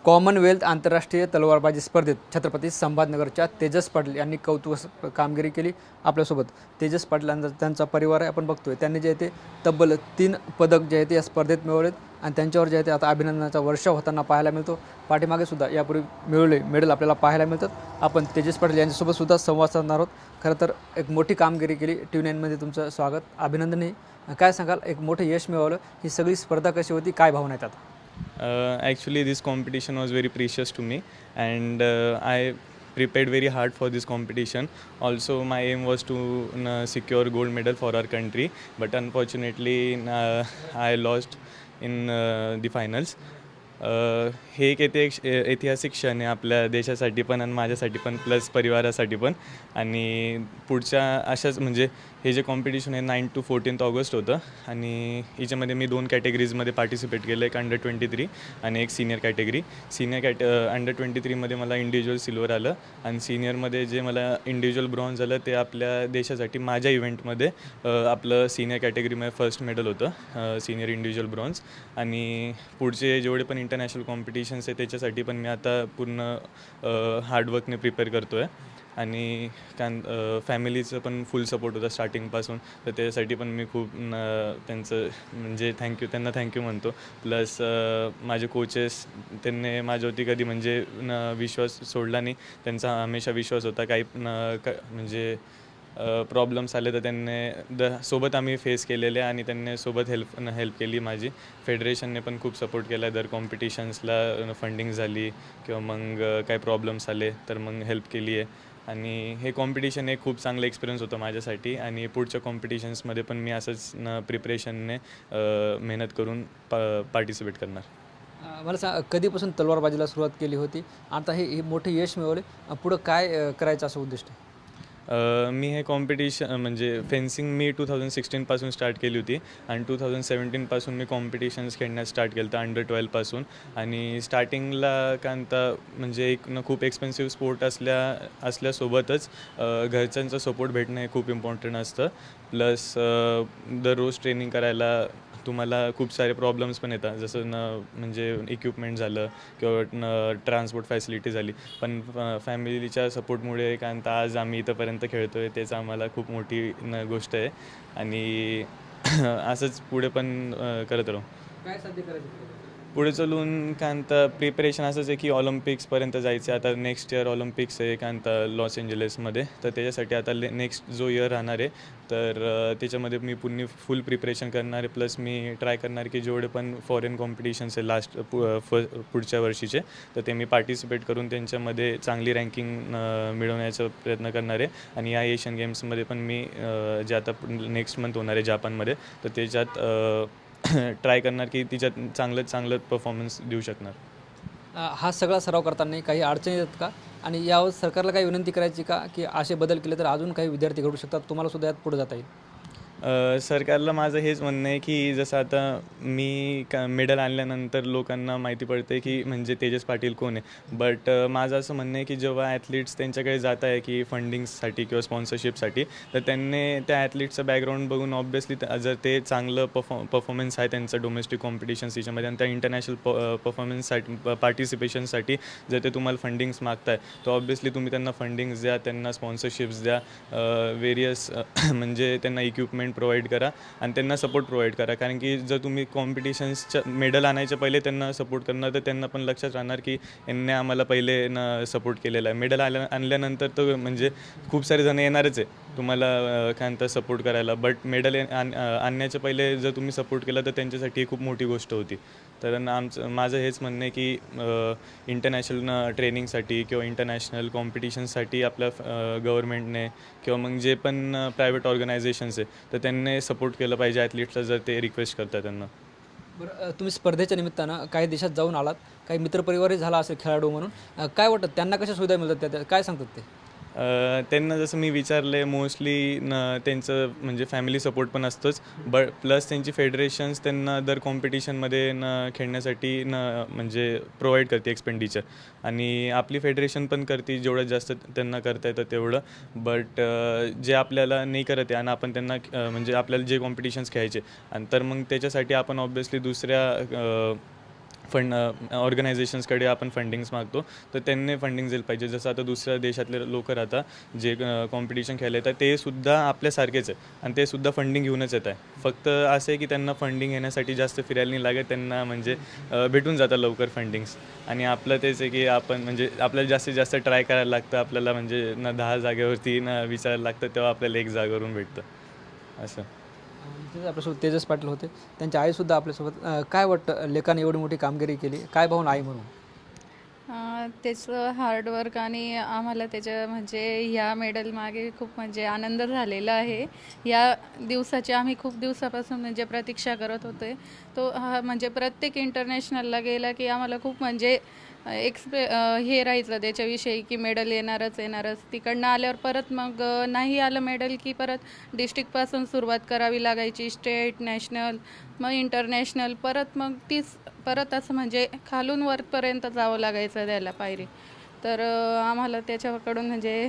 Commonwealth आंतरराष्ट्रीय तलवारबाजी स्पर्धेत छत्रपती संभाजीनगरच्या तेजस पाटील यांनी कौतुक कामगिरी केली. आपल्यासोबत तेजस पाटील त्यांचा परिवार आहे. आपण बघतोय त्यांनी जे ते तब्बल 3 पदक जे आहेत या स्पर्धेत मिळवलेत आणि त्यांच्यावर जे आहे ते आता अभिनंदनाचा वर्षाव होताना पाहायला मिळतो. पाठीमागे सुद्धा यापूर्वी मिळवले मेडल आपल्याला पाहायला मिळतात. आपण तेजस पाटील यांच्यासोबत सुद्धा संवाद साधणार आहोत. खरं तर एक मोठी कामगिरी केली. TV9मध्ये तुमचं स्वागत, अभिनंदन. काय सांगाल, एक मोठं यश मिळवलं, ही सगळी स्पर्धा कशी होती, काय भावना आहेत आता? Actually, this competition was very precious to me, and I prepared very hard for this competition. Also, my aim was to secure gold medal for our country, but unfortunately, I lost in the finals. हे एक ऐतिहासिक क्षण आहे आपल्या देशासाठी पण आणि माझ्यासाठी पण, प्लस परिवारासाठी पण. आणि पुढच्या अशाच म्हणजे हे जे कॉम्पिटिशन आहे 9 to 14 ऑगस्ट होतं आणि याच्यामध्ये मी 2 कॅटेगरीजमध्ये पार्टिसिपेट केलं. एक अंडर-23 आणि एक सिनियर कॅटेगरी. अंडर-23मध्ये मला इंडिव्हिज्युअल सिल्वर आलं आणि सिनियरमध्ये जे मला इंडिव्हिज्युअल ब्रॉन्झ आलं ते आपल्या देशासाठी माझ्या इव्हेंटमध्ये आपलं सिनियर कॅटेगरीमध्ये फर्स्ट मेडल होतं, सिनियर इंडिव्हिज्युअल ब्रॉन्झ. आणि पुढचे जेवढे पण इंटरनॅशनल कॉम्पिटिशन्स आहे त्याच्यासाठी पण मी आता पूर्ण हार्डवर्कने प्रिपेअर करतो आहे. आणि फॅमिलीचं पण फुल सपोर्ट होता स्टार्टिंगपासून, तर त्यासाठी पण मी खूप त्यांचं म्हणजे त्यांना थँक्यू म्हणतो. प्लस माझे कोचेस, त्यांनी माझ्यावरती कधी म्हणजे विश्वास सोडला नाही. त्यांचा हमेशा विश्वास होता. काही म्हणजे प्रॉब्लेम्स आले तर त्यांनी सोबत आम्ही फेस केलेले आणि त्यांनी सोबत हेल्प केली माझी. फेडरेशनने पण खूप सपोर्ट केला. दर कॉम्पिटिशन्सला फंडिंग झाली किंवा मग काही प्रॉब्लेम्स आले तर मग हेल्प केली आहे. आणि हे कॉम्पिटिशन एक खूप चांगलं एक्सपिरियन्स होतं माझ्यासाठी. आणि पुढच्या कॉम्पिटिशन्समध्ये पण मी असंच प्रिपरेशनने मेहनत करून पार्टिसिपेट करणार. मला सांग, कधीपासून तलवारबाजीला सुरुवात केली होती, आता हे मोठे यश मिळवले, पुढं काय करायचं असं उद्दिष्ट आहे? मी हे कॉम्पिटिशन म्हणजे फेन्सिंग मी 2016पासून स्टार्ट केली होती आणि 2017पासून मी कॉम्पिटिशन्स खेळण्यास स्टार्ट केलं होतं अंडर-12पासून. आणि स्टार्टिंगला कांता म्हणजे खूप एक्सपेन्सिव्ह स्पोर्ट असल्यासोबतच घरच्यांचा सपोर्ट भेटणं हे खूप इम्पॉर्टंट असतं. प्लस दररोज ट्रेनिंग करायला तुम्हाला खूप सारे प्रॉब्लेम्स पण येतात, जसं म्हणजे इक्विपमेंट झालं किंवा ट्रान्सपोर्ट फॅसिलिटी झाली. पण फॅमिलीच्या सपोर्टमुळे कारण आज आम्ही इथंपर्यंत खेळतो आहे, तेच आम्हाला खूप मोठी गोष्ट आहे. आणि असंच पुढे पण करत राहू. काय साध्य करायचं पुढे चालून कांता प्रिपरेशन असंच आहे की ऑलिम्पिक्सपर्यंत जायचं आहे. आता नेक्स्ट इयर ऑलिम्पिक्स आहे कांता लॉस एंजलिसमध्ये, तर त्याच्यासाठी आता नेक्स्ट जो इयर राहणार आहे तर त्याच्यामध्ये मी फुल प्रिपरेशन करणार आहे. प्लस मी ट्राय करणार की जेवढे पण फॉरेन कॉम्पिटिशन्स आहे पुढच्या वर्षीचे, तर ते मी पार्टिसिपेट करून त्यांच्यामध्ये चांगली रँकिंग मिळवण्याचा प्रयत्न करणार आहे. आणि या एशियन गेम्समध्ये पण मी जे आता नेक्स्ट मंथ होणार आहे जापानमध्ये, तर त्याच्यात ट्राय करणार की तिच्यात चांगलं परफॉर्मन्स देऊ शकणार. हा सगळा सराव करताना काही अडचणी येतात का, आणि यावर सरकारला काही विनंती करायची का की असे बदल केले तर अजून काही विद्यार्थी घडू शकतात, तुम्हाला सुद्धा यात पुढे जाता येईल? सरकारला माझं हेच म्हणणं आहे की जसं आता मी मेडल आणल्यानंतर लोकांना माहिती पडते की म्हणजे तेजस पाटील कोण आहे. बट माझं असं म्हणणं आहे की जेव्हा ॲथलीट्स त्यांच्याकडे जात आहे की फंडिंगसाठी किंवा स्पॉन्सरशिपसाठी, तर त्यांनी त्या ॲथलीटचं बॅकग्राऊंड बघून ऑब्व्हियसली जर ते चांगलं परफॉर्मन्स आहे त्यांचं डोमेस्टिक कॉम्पिटिशन्स याच्यामध्ये आणि त्या इंटरनॅशनल परफॉर्मन्ससाठी पार्टिसिपेशनसाठी जर ते तुम्हाला फंडिंग्स मागताय, तर ऑब्व्हियसली तुम्ही त्यांना फंडिंग्स द्या, त्यांना स्पॉन्सरशिप्स द्या, वेरियस म्हणजे त्यांना इक्विपमेंट प्रोव्हाइड करा आणि त्यांना सपोर्ट प्रोव्हाइड करा. कारण की जर तुम्ही कॉम्पिटिशन्सच्या मेडल आणायच्या पहिले त्यांना सपोर्ट करणार, तर त्यांना पण लक्षात राहणार की यांनी आम्हाला पहिले सपोर्ट केलेला आहे. मेडल आणल्यानंतर तर म्हणजे खूप सारे जण येणारच आहे तुम्हाला काय सपोर्ट करायला. बट मेडल आणण्याच्या पहिले जर तुम्ही सपोर्ट केला तर त्यांच्यासाठी खूप मोठी गोष्ट होती. तर माझं हेच म्हणणं आहे की इंटरनॅशनल ट्रेनिंगसाठी किंवा इंटरनॅशनल कॉम्पिटिशनसाठी आपल्या गव्हर्नमेंटने किंवा मग जे पण प्रायव्हेट ऑर्गनायझेशन्स आहे तर त्यांनी सपोर्ट केलं पाहिजे ॲथलीट्सला जर ते रिक्वेस्ट करतात त्यांना. बरं, तुम्ही स्पर्धेच्या निमित्तानं काही देशात जाऊन आलात, काही मित्रपरिवारही झाला असेल खेळाडू म्हणून, काय वाटतं त्यांना कशा सुविधा मिळतात, त्या काय सांगतात ते? त्यांना जसं मी विचारलं आहे, मोस्टली त्यांचं म्हणजे फॅमिली सपोर्ट पण असतोच. प्लस त्यांची फेडरेशन्स त्यांना दर कॉम्पिटिशनमध्ये खेळण्यासाठी म्हणजे प्रोव्हाइड करते एक्सपेंडिचर. आणि आपली फेडरेशन पण करते जेवढं जास्त त्यांना करता येतं तेवढं. बट जे आपल्याला नाही करत आहे आणि आपण त्यांना म्हणजे आपल्याला जे कॉम्पिटिशन्स खेळायचे आणि तर मग त्याच्यासाठी आपण ऑब्व्हियसली दुसऱ्या ऑर्गनायझेशन्सकडे आपण फंडिंग्स मागतो, तर त्यांनी फंडिंग दिलं पाहिजे. जसं आता दुसऱ्या देशातले लोक राहतात जे कॉम्पिटिशन खेळायला येतात, ते सुद्धा आपल्यासारखेच आहे आणि ते सुद्धा फंडिंग घेऊनच येत आहे. फक्त असं आहे की त्यांना फंडिंग घेण्यासाठी जास्त फिरायला नाही लागत, त्यांना म्हणजे भेटून जातात लवकर फंडिंग्स. आणि आपलं तेच आहे की आपण म्हणजे आपल्याला जास्तीत जास्त ट्राय करायला लागतं, आपल्याला म्हणजे ना 10 जागेवरती ना विचारायला लागतं, तेव्हा आपल्याला एक जागेवरून भेटतं असं. तिथे आपल्यासोबत तेजस पाटील होते, त्यांच्या आईसुद्धा आपल्यासोबत. काय वाटतं लेकाने एवढी मोठी कामगिरी केली, काय भावना आई म्हणून? त्याचं हार्डवर्क आणि आम्हाला त्याच्या म्हणजे ह्या मेडल मागे खूप म्हणजे आनंद झालेला आहे. या दिवसाची आम्ही खूप दिवसापासून म्हणजे प्रतीक्षा करत होते. तो हा म्हणजे प्रत्येक इंटरनॅशनलला गेला की आम्हाला खूप म्हणजे हे राहायचं त्याच्याविषयी की मेडल येणारच. तिकडनं आल्यावर परत मग नाही आलं मेडल की परत डिस्ट्रिक्टपासून सुरुवात करावी लागायची, स्टेट, नॅशनल, मग इंटरनॅशनल, परत असं म्हणजे खालून वरपर्यंत जावं लागायचं त्याला पायरी. तर आम्हाला त्याच्याकडून म्हणजे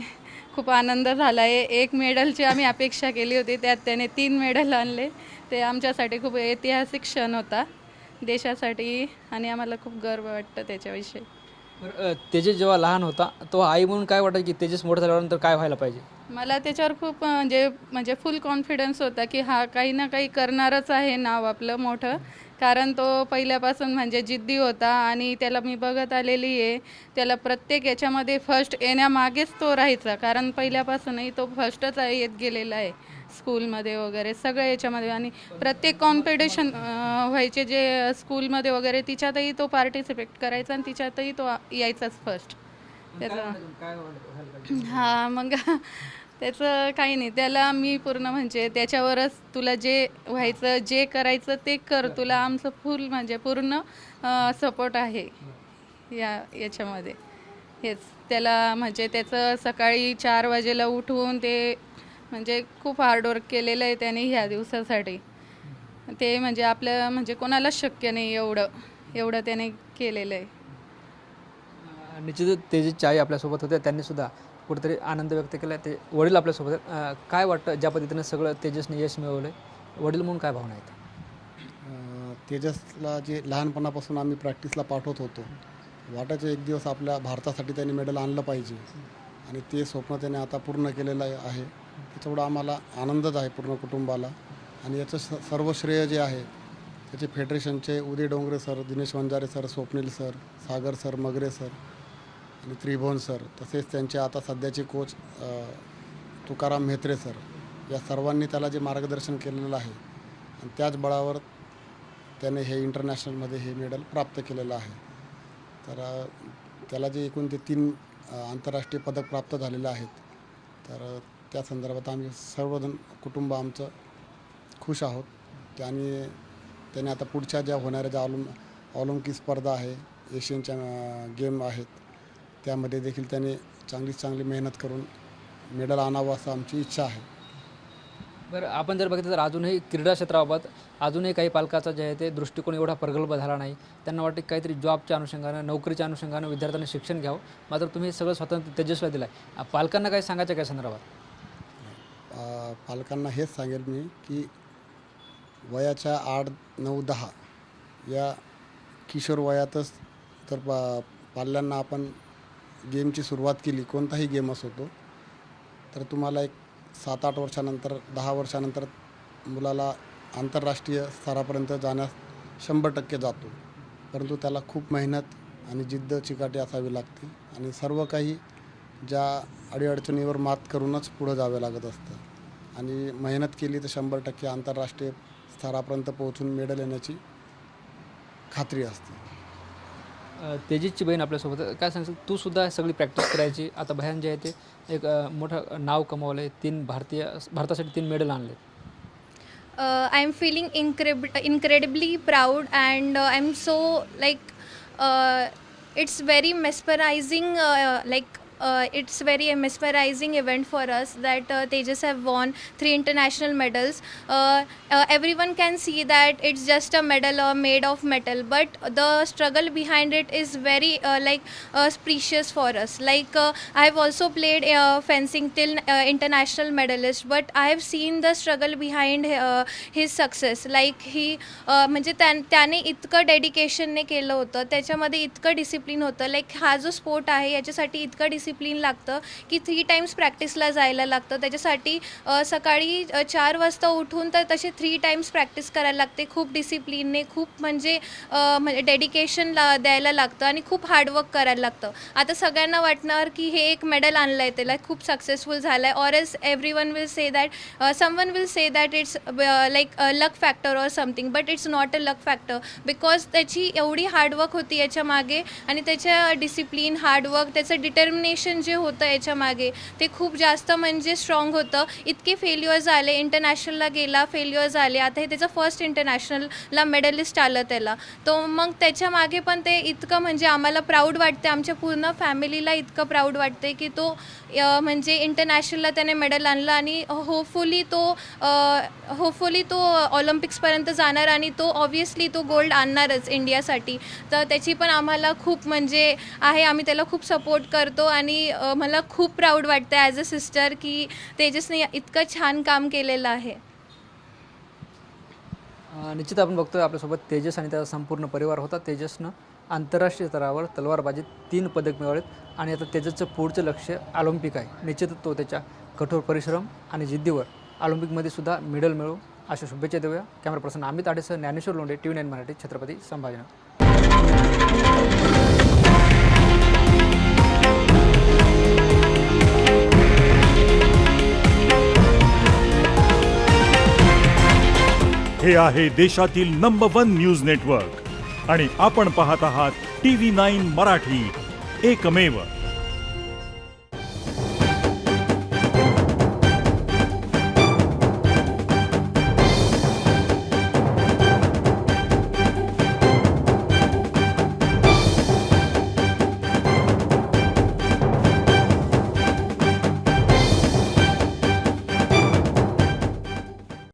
खूप आनंद झाला आहे. 1 मेडलची आम्ही अपेक्षा केली होती, त्यात त्याने 3 मेडल आणले. ते आमच्यासाठी खूप ऐतिहासिक क्षण होता देशासाठी आणि आम्हाला खूप गर्व वाटतं त्याच्याविषयी. बरं, तेजस जेव्हा लहान होता तो आई म्हणून काय वाटतं की तेजस मोठं झाल्यानंतर काय व्हायला पाहिजे? मला त्याच्यावर खूप म्हणजे फुल कॉन्फिडन्स होता की हा काही ना काही करणारच आहे, नाव आपलं मोठं. कारण तो पहिल्यापासून म्हणजे जिद्दी होता आणि त्याला मी बघत आलेली आहे. त्याला प्रत्येक याच्यामध्ये फर्स्ट येण्यामागेच तो राहायचा, कारण पहिल्यापासूनही तो फर्स्टच येत गेलेला आहे स्कूलमध्ये वगैरे सगळ्या याच्यामध्ये. आणि प्रत्येक कॉम्पिटिशन व्हायचे जे स्कूलमध्ये वगैरे तिच्यातही तो पार्टिसिपेट करायचा आणि तिच्यातही तो यायचाच फर्स्ट. त्याचा हां, मग त्याचं काही नाही, त्याला मी पूर्ण म्हणजे त्याच्यावरच तुला जे व्हायचं, जे करायचं ते कर, तुला आमचं फुल म्हणजे पूर्ण सपोर्ट आहे याच्यामध्ये. हेच त्याला म्हणजे त्याचं सकाळी 4 वाजेला उठून ते म्हणजे खूप हार्डवर्क केलेलं आहे त्याने ह्या दिवसासाठी. ते म्हणजे आपल्या म्हणजे कोणालाच शक्य नाही एवढं त्याने केलेलं आहे. निश्चितच तेजसची आई आपल्यासोबत होत्या, त्यांनी सुद्धा कुठेतरी आनंद व्यक्त केला. ते वडील आपल्यासोबत आहेत. काय वाटतं ज्या पद्धतीनं सगळं तेजसने यश मिळवलं आहे, वडील म्हणून काय भावना आहेत? तेजसला जे लहानपणापासून आम्ही प्रॅक्टिसला पाठवत होतो, वाटायचं एक दिवस आपल्या भारतासाठी त्याने मेडल आणलं पाहिजे आणि ते स्वप्न त्याने आता पूर्ण केलेलं आहे. त्याच्यामुळं आम्हाला आनंदच आहे पूर्ण कुटुंबाला. आणि याचं सर्व श्रेय जे आहे त्याचे फेडरेशनचे Uday Dongre sir, Dinesh Wanjare sir, Swapnil sir, Sagar sir, Magare sir आणि त्रिभुवन सर, तसेच त्यांचे आता सध्याचे कोच तुकाराम म्हेत्रे सर, या सर्वांनी त्याला जे मार्गदर्शन केलेलं आहे आणि त्याच बळावर त्याने हे इंटरनॅशनलमध्ये हे मेडल प्राप्त केलेलं आहे. तर त्याला जे एकूण ते 3 आंतरराष्ट्रीय पदक प्राप्त झालेले आहेत. तर त्या संदर्भात आम्ही सर्वजण कुटुंब आमचं खुश आहोत. त्याने आता पुढच्या ज्या होणाऱ्या ज्या ऑलिम्पिक स्पर्धा आहे, एशियनच्या गेम आहेत, त्यामध्ये देखील त्याने चांगली मेहनत करून मेडल आणावं असं आमची इच्छा आहे. बरं, आपण जर बघितलं तर अजूनही क्रीडा क्षेत्राबाबत अजूनही काही पालकाचा जे आहे ते दृष्टिकोन एवढा प्रगल्भ झाला नाही. त्यांना वाटतं की काहीतरी जॉबच्या अनुषंगानं, नोकरीच्या अनुषंगानं विद्यार्थ्यांनी शिक्षण घ्यावं. मात्र तुम्ही सगळं स्वातंत्र्य तेजसला दिलं आहे. पालकांना काय सांगायचं काय संदर्भात? पालकांना हेच सांगेल मी की वयाच्या 8, 9, 10 या किशोर वयातच तर पाल्यांना आपण गेमची सुरुवात केली, कोणताही गेम असो तो, तर तुम्हाला एक 7-8 वर्षानंतर, 10 वर्षानंतर मुलाला आंतरराष्ट्रीय स्तरापर्यंत जाण्यास 100% जातो. परंतु त्याला खूप मेहनत आणि जिद्द चिकाटी असावी लागते आणि सर्व काही ज्या अडीअडचणीवर मात करूनच पुढं जावे लागत असतं. आणि मेहनत केली तर 100% आंतरराष्ट्रीय स्तरापर्यंत पोहोचून मेडल येण्याची खात्री असते. तेजसची बहीण आपल्यासोबत आहे. काय सांगशील, तू सुद्धा सगळी प्रॅक्टिस करायची, आता भयान जे आहे ते एक मोठं नाव कमावलं आहे, भारतासाठी 3 मेडल आणले. I'm feeling incredibly proud, and I'm so like it's very mesmerizing. Like it's very mesmerizing event for us that Tejas have won 3 international medals. Everyone can see that it's just a medal made of metal, but the struggle behind it is very precious for us. I have also played fencing till international medalist, but I have seen the struggle behind his success. He म्हणजे त्याने इतकं डेडिकेशनने केलं होतं, त्याच्यामध्ये इतकं discipline होतं. हा जो स्पोर्ट आहे याच्यासाठी इतकं डिसिप्लिन लागतं की 3 टाइम्स प्रॅक्टिसला जायला लागतं. त्याच्यासाठी सकाळी 4 वाजता उठून तर तसे 3 टाइम्स प्रॅक्टिस करायला लागते. खूप डिसिप्लिनने, खूप म्हणजे डेडिकेशन द्यायला लागतं आणि खूप हार्डवर्क करायला लागतं. आता सगळ्यांना वाटणार की हे एक मेडल आणलं आहे, त्याला खूप सक्सेसफुल झालं आहे, or else everyone will say that someone will say that it's luck factor or something, but it's not a luck factor because त्याची एवढी हार्डवर्क होती याच्या मागे आणि त्याच्या डिसिप्लिन, हार्डवर्क, त्याचं डिटर्मिनेशन जे होतं याच्या मागे ते खूप जास्त म्हणजे स्ट्रॉंग होतं. इतके फेल्युअर्स आले, इंटरनॅशनलला गेला, फेल्युअर्स आले, आता हे त्याचं फर्स्ट इंटरनॅशनलला मेडलिस्ट आलं त्याला. तो मग त्याच्या मागे पण ते इतकं म्हणजे आम्हाला प्राऊड वाटते, आमच्या पूर्ण फॅमिलीला इतकं प्राऊड वाटते की तो म्हणजे इंटरनॅशनलला त्याने मेडल आणलं आणि होपफुली तो ऑलिम्पिक्सपर्यंत जाणार आणि तो ऑब्वियसली तो गोल्ड आणणारच इंडियासाठी. तर त्याची पण आम्हाला खूप म्हणजे आहे, आम्ही त्याला खूप सपोर्ट करतो आणि मला खूप प्राऊड वाटतं ॲज अ सिस्टर की तेजसने इतकं छान काम केलेलं आहे. निश्चित आपण बघतोय आपल्यासोबत तेजस आणि त्याचा संपूर्ण परिवार होता. तेजसनं आंतरराष्ट्रीय स्तरावर तलवारबाजीत 3 पदक मिळवलेत आणि आता तेजसचं पुढचं लक्ष ऑलिम्पिक आहे. निश्चितच तो त्याच्या कठोर परिश्रम आणि जिद्दीवर ऑलिम्पिकमध्ये सुद्धा मेडल मिळवू अशा शुभेच्छा देऊया. कॅमेरा पर्सन अमित आडेसह ज्ञानेश्वर लोंढे, TV9 मराठी, छत्रपती संभाजीनगर. हे आहे देशातील नंबर 1 न्यूज नेटवर्क आणि आपण पाहत आहात TV9 मराठी, एकमेव.